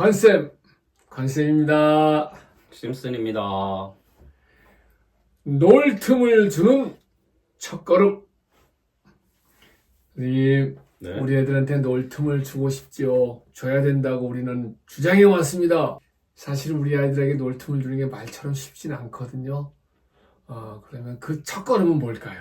관쌤, 관쌤입니다. 심슨입니다. 놀 틈을 주는 첫걸음. 네. 우리 애들한테 놀 틈을 주고 싶지요. 줘야 된다고 우리는 주장해 왔습니다. 사실 우리 아이들에게 놀 틈을 주는 게 말처럼 쉽진 않거든요. 그러면 그 첫걸음은 뭘까요?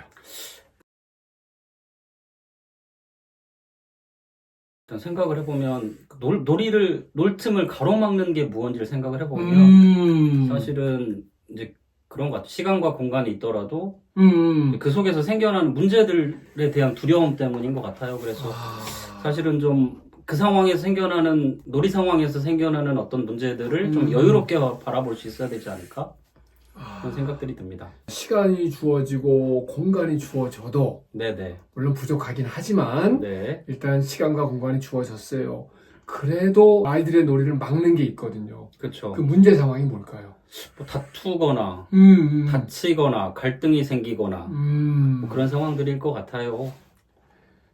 일단 생각을 해보면 놀 틈을 가로막는 게 무언지를 생각을 해보면 사실은 이제 그런 것 같아요. 시간과 공간이 있더라도 그 속에서 생겨나는 문제들에 대한 두려움 때문인 것 같아요. 그래서 사실은 좀 그 상황에서 생겨나는 놀이 상황에서 생겨나는 어떤 문제들을 좀 여유롭게 바라볼 수 있어야 되지 않을까? 그런 생각들이 듭니다. 시간이 주어지고 공간이 주어져도 네네. 물론 부족하긴 하지만 네. 일단 시간과 공간이 주어졌어요. 그래도 아이들의 놀이를 막는 게 있거든요. 그렇죠. 그 문제 상황이 뭘까요? 뭐 다투거나 다치거나 갈등이 생기거나 뭐 그런 상황들일 것 같아요.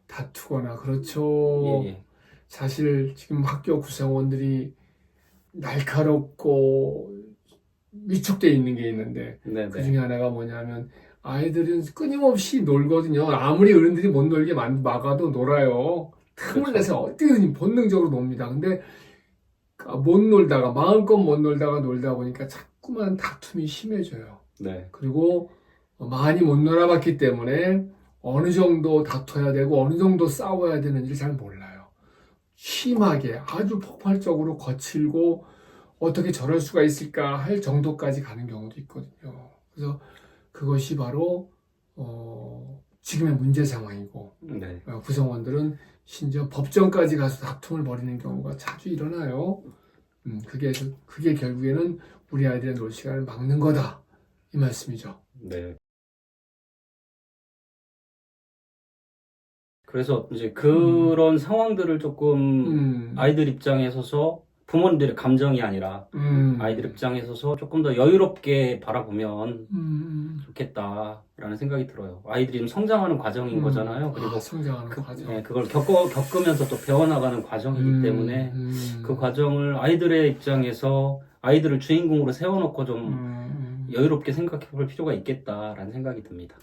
다투거나 그렇죠. 예. 사실 지금 학교 구성원들이 날카롭고 위축되어 있는 게 있는데 네네. 그 중에 하나가 뭐냐면 아이들은 끊임없이 놀거든요. 아무리 어른들이 못 놀게 막아도 놀아요. 틈을 그렇죠. 내서 어떻게든 본능적으로 놉니다. 근데 못 놀다가 마음껏 못 놀다가 놀다 보니까 자꾸만 다툼이 심해져요. 네. 그리고 많이 못 놀아봤기 때문에 어느 정도 다퉈야 되고 어느 정도 싸워야 되는지 잘 몰라요. 심하게 아주 폭발적으로 거칠고 어떻게 저럴 수가 있을까 할 정도까지 가는 경우도 있거든요. 그래서 그것이 바로 지금의 문제 상황이고 네. 구성원들은 심지어 법정까지 가서 다툼을 벌이는 경우가 자주 일어나요. 그게 결국에는 우리 아이들의 놀 시간을 막는 거다 이 말씀이죠. 네. 그래서 이제 그런 상황들을 조금 아이들 입장에 서서 부모님들의 감정이 아니라 아이들 입장에 서서 조금 더 여유롭게 바라보면 좋겠다라는 생각이 들어요. 아이들이 좀 성장하는 과정인 거잖아요. 그리고 성장하는 과정. 네, 그걸 겪으면서 또 배워나가는 과정이기 때문에 그 과정을 아이들의 입장에서 아이들을 주인공으로 세워놓고 좀 여유롭게 생각해 볼 필요가 있겠다라는 생각이 듭니다.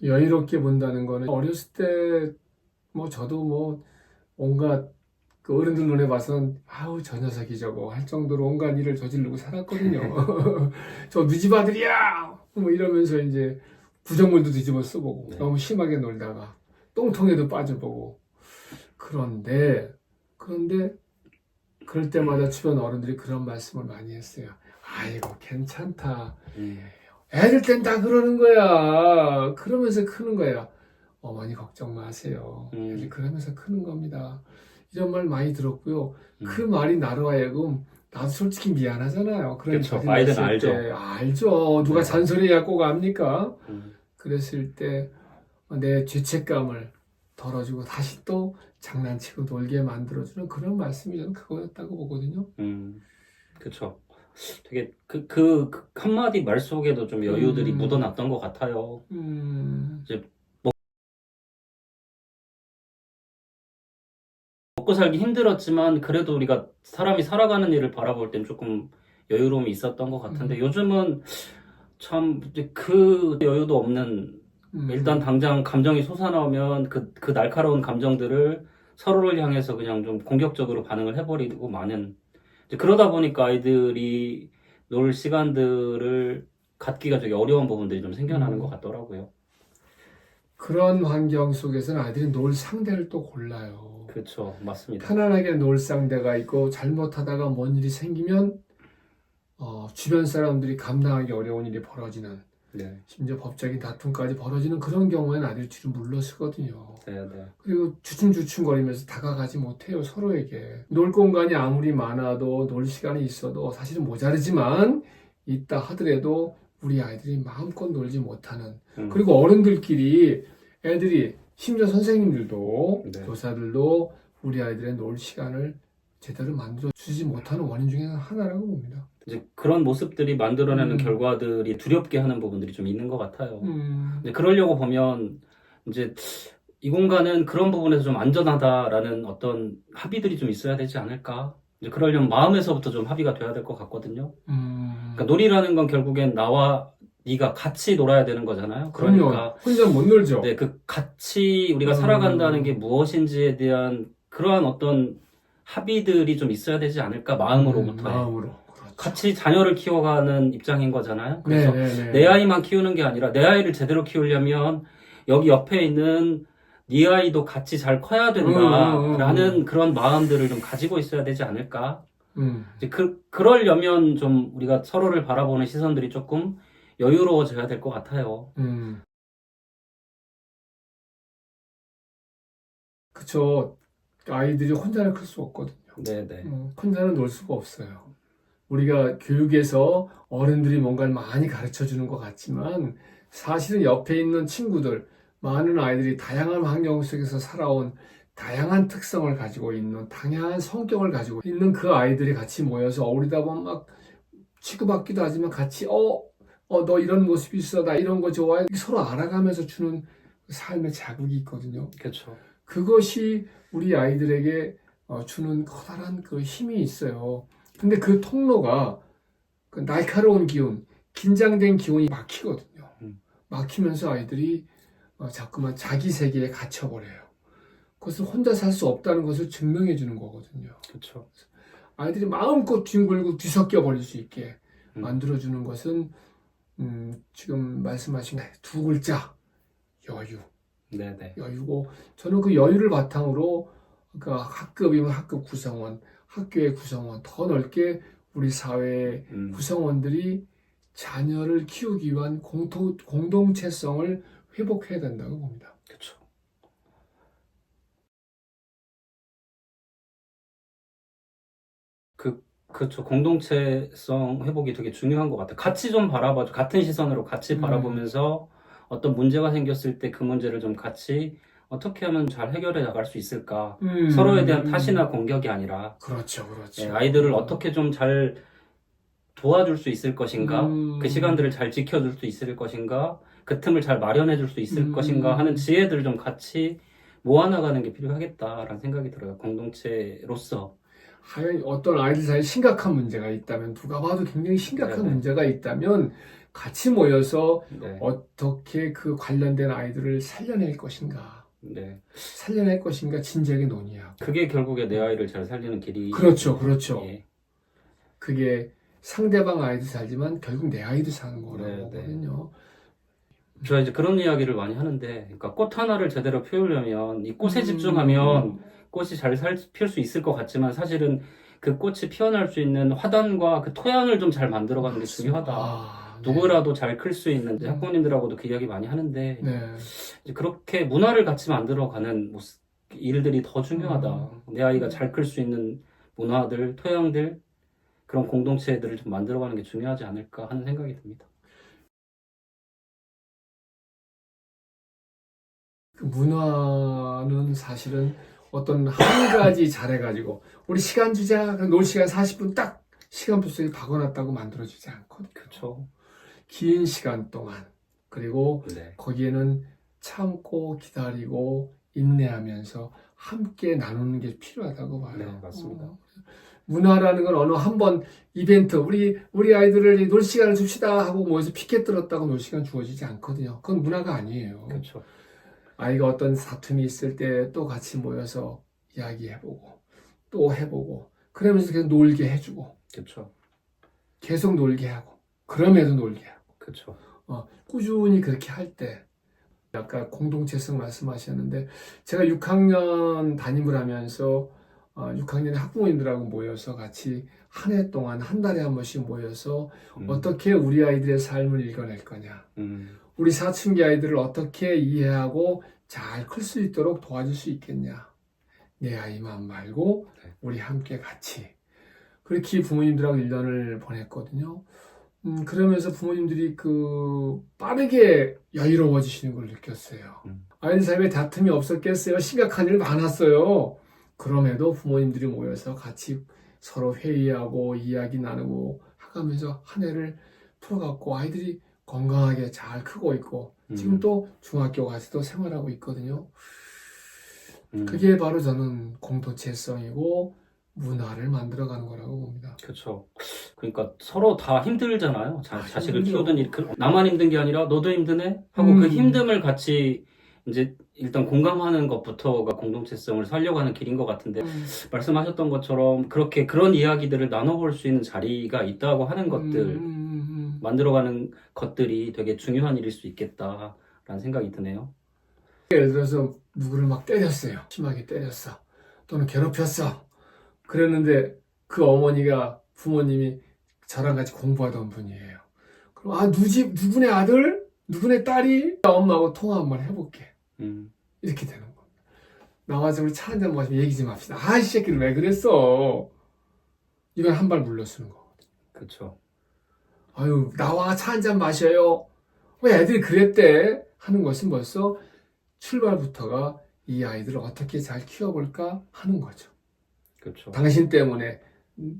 여유롭게 본다는 거는 어렸을 때 저도 온갖 그 어른들 눈에 봐서는 아우 저 녀석이 저거 할 정도로 온갖 일을 저지르고 살았거든요. 저 누집 아들이야 이러면서 이제 구정물도 뒤집어 써보고 네. 너무 심하게 놀다가 똥통에도 빠져보고 그런데 그럴 때마다 주변 어른들이 그런 말씀을 많이 했어요. 아이고 괜찮다. 애들 땐 다 그러는 거야. 그러면서 크는 거야. 어머니 걱정 마세요. 애들 그러면서 크는 겁니다. 이런 말 많이 들었고요. 그 말이 나로 하여금 나도 솔직히 미안하잖아요. 그렇죠. 아이들은 알죠. 알죠. 누가 네. 잔소리야 꼭 압니까? 그랬을 때 내 죄책감을 덜어주고 다시 또 장난치고 놀게 만들어주는 그런 말씀이 저는 그거였다고 보거든요. 그렇죠. 되게 그 한마디 말 속에도 좀 여유들이 묻어났던 것 같아요. 이제 먹고 살기 힘들었지만 그래도 우리가 사람이 살아가는 일을 바라볼 땐 조금 여유로움이 있었던 것 같은데 요즘은 참 이제 그 여유도 없는 일단 당장 감정이 솟아나오면 그 날카로운 감정들을 서로를 향해서 그냥 좀 공격적으로 반응을 해버리고 마는 이제 그러다 보니까 아이들이 놀 시간들을 갖기가 되게 어려운 부분들이 좀 생겨나는 것 같더라고요. 그런 환경 속에서는 아이들이 놀 상대를 또 골라요. 그렇죠. 맞습니다. 편안하게 놀 상대가 있고 잘못하다가 뭔 일이 생기면 주변 사람들이 감당하기 어려운 일이 벌어지는 네. 심지어 법적인 다툼까지 벌어지는 그런 경우에는 아이들이 뒤로 물러서거든요. 네. 그리고 주춤주춤거리면서 다가가지 못해요, 서로에게. 놀 공간이 아무리 많아도 놀 시간이 있어도 사실은 모자르지만 있다 하더라도 우리 아이들이 마음껏 놀지 못하는 그리고 어른들끼리 애들이 심지어 선생님들도 네. 교사들도 우리 아이들의 놀 시간을 제대로 만들어주지 못하는 원인 중에 하나라고 봅니다. 이제 그런 모습들이 만들어내는 결과들이 두렵게 하는 부분들이 좀 있는 것 같아요. 이제 그러려고 보면 이제 이 공간은 그런 부분에서 좀 안전하다라는 어떤 합의들이 좀 있어야 되지 않을까? 이제 그러려면 마음에서부터 좀 합의가 돼야 될 것 같거든요. 음. 그러니까 놀이라는 건 결국엔 나와 네가 같이 놀아야 되는 거잖아요. 그럼요. 그러니까 혼자 못 놀죠. 네, 그 같이 우리가 음. 살아간다는 게 무엇인지에 대한 그러한 어떤 합의들이 좀 있어야 되지 않을까 마음으로부터의. 마음으로. 그렇죠. 같이 자녀를 키워가는 입장인 거잖아요. 그래서 네네네. 내 아이만 키우는 게 아니라 내 아이를 제대로 키우려면 여기 옆에 있는 네 아이도 같이 잘 커야 된다라는 그런 마음들을 좀 가지고 있어야 되지 않을까. 이제 그러려면 좀 우리가 서로를 바라보는 시선들이 조금 여유로워져야 될 것 같아요. 그쵸. 아이들이 혼자는 클 수 없거든요. 네네. 혼자는 놀 수가 없어요. 우리가 교육에서 어른들이 뭔가를 많이 가르쳐 주는 것 같지만 사실은 옆에 있는 친구들, 많은 아이들이 다양한 환경 속에서 살아온 다양한 특성을 가지고 있는 다양한 성격을 가지고 있는 그 아이들이 같이 모여서 어울리다 보면 막 치고받기도 하지만 같이 너 이런 모습이 있어, 나 이런 거 좋아해, 서로 알아가면서 주는 삶의 자극이 있거든요. 그렇죠. 그것이 우리 아이들에게 주는 커다란 그 힘이 있어요. 근데 그 통로가 그 날카로운 기운, 긴장된 기운이 막히거든요. 막히면서 아이들이 자꾸만 자기 세계에 갇혀버려요. 그것을 혼자 살 수 없다는 것을 증명해 주는 거거든요. 그렇죠. 아이들이 마음껏 뒹굴고 뒤섞여 버릴 수 있게 만들어주는 것은 지금 말씀하신 두 글자, 여유. 네네. 여유고, 저는 그 여유를 바탕으로 그 학급이면 학급 구성원, 학교의 구성원, 더 넓게 우리 사회의 구성원들이 자녀를 키우기 위한 공동체성을 회복해야 된다고 봅니다. 그렇죠. 그렇죠. 공동체성 회복이 되게 중요한 것 같아요. 같이 좀 바라봐줘. 같은 시선으로 같이 바라보면서 어떤 문제가 생겼을 때 그 문제를 좀 같이 어떻게 하면 잘 해결해 나갈 수 있을까. 서로에 대한 탓이나 공격이 아니라. 그렇죠, 그렇죠. 네, 아이들을 어떻게 좀 잘 도와줄 수 있을 것인가. 그 시간들을 잘 지켜줄 수 있을 것인가. 그 틈을 잘 마련해 줄 수 있을 것인가 하는 지혜들을 좀 같이 모아나가는 게 필요하겠다라는 생각이 들어요. 공동체로서. 하여 어떤 아이들 사이에 심각한 문제가 있다면, 누가 봐도 굉장히 심각한 네네. 문제가 있다면 같이 모여서 네. 어떻게 그 관련된 아이들을 살려낼 것인가, 네. 살려낼 것인가 진지하게 논의하고. 그게 결국에 내 아이를 잘 살리는 길이. 그렇죠, 그렇죠. 예. 그게 상대방 아이도 살지만 결국 내 아이도 사는 거라고 네, 거거든요. 제가 이제 그런 이야기를 많이 하는데, 그러니까 꽃 하나를 제대로 피우려면 이 꽃에 집중하면 꽃이 잘 피울 수 있을 것 같지만 사실은 그 꽃이 피어날 수 있는 화단과 그 토양을 좀 잘 만들어가는 게 중요하다. 네. 누구라도 잘 클 수 있는 이제 학부모님들하고도 그 이야기 많이 하는데 네. 이제 그렇게 문화를 같이 만들어가는 일들이 더 중요하다. 내 아이가 잘 클 수 있는 문화들, 토양들 그런 공동체들을 좀 만들어가는 게 중요하지 않을까 하는 생각이 듭니다. 그 문화는 사실은 어떤 한 가지 잘해가지고 우리 시간 주자, 놀 시간 40분 딱 시간표 속에 박아놨다고 만들어지지 않거든요. 그렇죠. 긴 시간 동안, 그리고 네. 거기에는 참고 기다리고 인내하면서 함께 나누는 게 필요하다고 봐요. 네, 맞습니다. 문화라는 건 어느 한 번 이벤트, 우리 아이들을 놀 시간을 줍시다 하고 모여서 피켓 들었다고 놀 시간 주어지지 않거든요. 그건 문화가 아니에요. 그렇죠. 아이가 어떤 다툼이 있을 때 또 같이 모여서 이야기해보고 또 해보고 그러면서 계속 놀게 해주고 그렇죠. 계속 놀게 하고 그럼에도 놀게 하고 그렇죠. 꾸준히 그렇게 할 때, 아까 공동체성 말씀하셨는데 제가 6학년 담임을 하면서 6학년 학부모님들하고 모여서 같이 한 해 동안 한 달에 한 번씩 모여서 어떻게 우리 아이들의 삶을 읽어낼 거냐, 우리 사춘기 아이들을 어떻게 이해하고 잘 클 수 있도록 도와줄 수 있겠냐, 내 아이만 말고 우리 함께 같이, 그렇게 부모님들하고 1년을 보냈거든요. 그러면서 부모님들이 빠르게 여유로워지시는 걸 느꼈어요. 아이들 사이에 다툼이 없었겠어요? 심각한 일 많았어요. 그럼에도 부모님들이 모여서 같이 서로 회의하고 이야기 나누고 하면서 한 해를 풀어갔고 아이들이 건강하게 잘 크고 있고 지금 또 중학교 가서도 생활하고 있거든요. 그게 바로 저는 공동체성이고 문화를 만들어가는 거라고 봅니다. 그렇죠. 그러니까 서로 다 힘들잖아요. 자식을 힘들죠. 키우던 일, 나만 힘든 게 아니라 너도 힘드네? 하고 그 음. 힘듦을 같이 이제 일단 공감하는 것부터가 공동체성을 살려가는 길인 것 같은데, 말씀하셨던 것처럼 그렇게 그런 이야기들을 나눠볼 수 있는 자리가 있다고 하는 것들, 만들어가는 것들이 되게 중요한 일일 수 있겠다라는 생각이 드네요. 예를 들어서 누구를 막 때렸어요. 심하게 때렸어. 또는 괴롭혔어. 그랬는데 그 어머니가, 부모님이 저랑 같이 공부하던 분이에요. 그럼 누구네 아들? 누구네 딸이? 엄마하고 통화 한번 해볼게. 이렇게 되는 겁니다. 나와서 우리 차 한잔 마시면 얘기 좀 합시다. 이 새끼를 왜 그랬어? 이건 한 발 물러서는 거거든요. 그렇죠. 아유, 나와 차 한잔 마셔요. 왜 애들이 그랬대? 하는 것은 벌써 출발부터가 이 아이들을 어떻게 잘 키워볼까 하는 거죠. 그렇죠. 당신 때문에,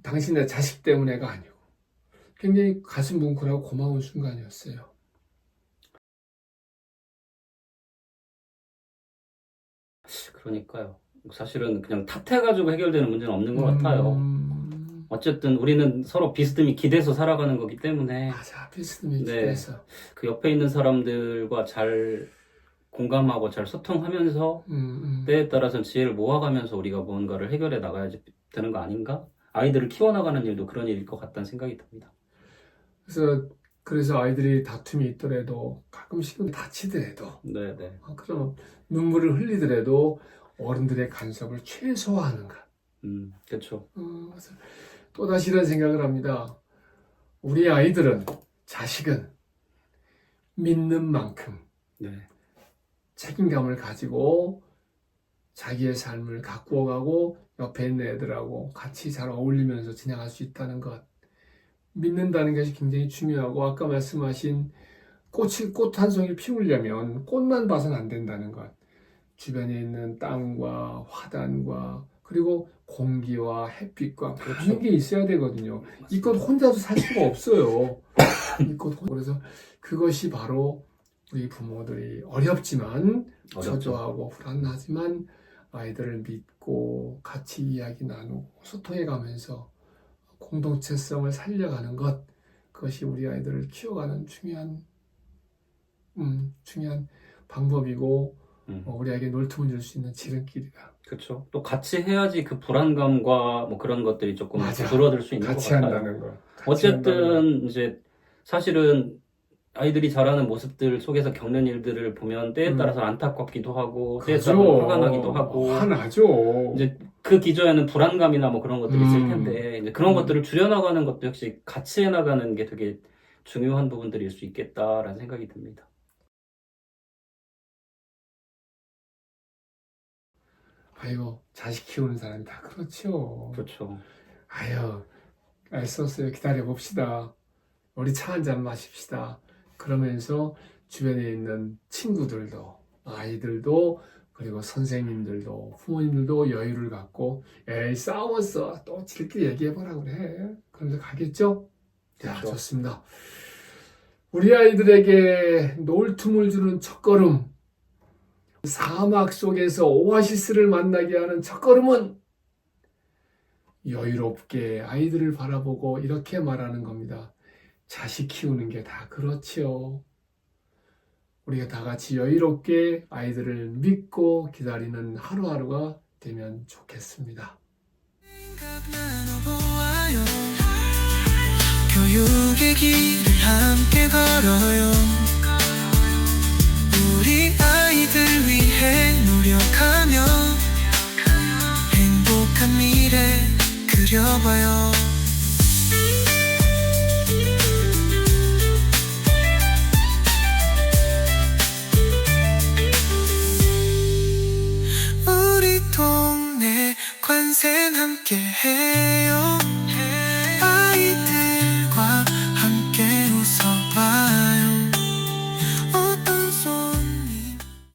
당신의 자식 때문에가 아니고. 굉장히 가슴 뭉클하고 고마운 순간이었어요. 그러니까요. 사실은 그냥 탓해가지고 해결되는 문제는 없는 것 같아요. 어쨌든 우리는 서로 비스듬히 기대서 살아가는 거기 때문에. 맞아, 비스듬히 네. 기대서. 그 옆에 있는 사람들과 잘 공감하고 잘 소통하면서 때에 따라서는 지혜를 모아가면서 우리가 무언가를 해결해 나가야 되는 거 아닌가? 아이들을 키워나가는 일도 그런 일일 것 같다는 생각이 듭니다. 그래서 아이들이 다툼이 있더라도, 가끔씩은 다치더라도, 네네. 그럼 눈물을 흘리더라도 어른들의 간섭을 최소화하는 것. 그렇죠. 그래서 또다시 이런 생각을 합니다. 우리 아이들은, 자식은 믿는 만큼 네. 책임감을 가지고 자기의 삶을 가꾸어가고 옆에 있는 애들하고 같이 잘 어울리면서 지나갈 수 있다는 것. 믿는다는 것이 굉장히 중요하고, 아까 말씀하신 꽃 한 송이 피우려면 꽃만 봐서는 안 된다는 것. 주변에 있는 땅과 화단과 그리고 공기와 햇빛과 많은 게 있어야 되거든요. 이 꽃 혼자도 살 수가 없어요. 그래서 그것이 바로 우리 부모들이 어렵지만, 초조하고 불안하지만 아이들을 믿고 같이 이야기 나누고 소통해 가면서 공동체성을 살려가는 것, 그것이 우리 아이들을 키워가는 중요한 방법이고, 우리에게 놀틈을 줄 수 있는 지름길이다. 그렇죠. 또 같이 해야지 그 불안감과 뭐 그런 것들이 조금 맞아. 줄어들 수 있는 것 같이 같아요. 한다는 거. 어쨌든 이제 사실은 아이들이 자라는 모습들 속에서 겪는 일들을 보면 때에 따라서 안타깝기도 하고, 때에 따라서 화가 나기도 하고, 화나죠. 이제 그 기저에는 불안감이나 뭐 그런 것들이 있을 텐데, 이제 그런 것들을 줄여나가는 것도 역시 같이 해나가는 게 되게 중요한 부분들일 수 있겠다라는 생각이 듭니다. 아이고, 자식 키우는 사람이 다 그렇죠. 그렇죠. 아유, 애썼어요. 기다려봅시다. 우리 차 한잔 마십시다. 그러면서 주변에 있는 친구들도, 아이들도, 그리고 선생님들도, 부모님들도 여유를 갖고, 에이, 싸웠어. 또 지들끼리 얘기해보라 그래. 그러면서 가겠죠? 자, 그렇죠. 좋습니다. 우리 아이들에게 놀 틈을 주는 첫걸음, 사막 속에서 오아시스를 만나게 하는 첫걸음은 여유롭게 아이들을 바라보고 이렇게 말하는 겁니다. 자식 키우는 게 다 그렇지요. 우리가 다 같이 여유롭게 아이들을 믿고 기다리는 하루하루가 되면 좋겠습니다. 교육의 길을 함께 걸어요. 우리 아이들 위해 노력하며 행복한 미래 그려봐요. 우리 동네 관생 함께 해요.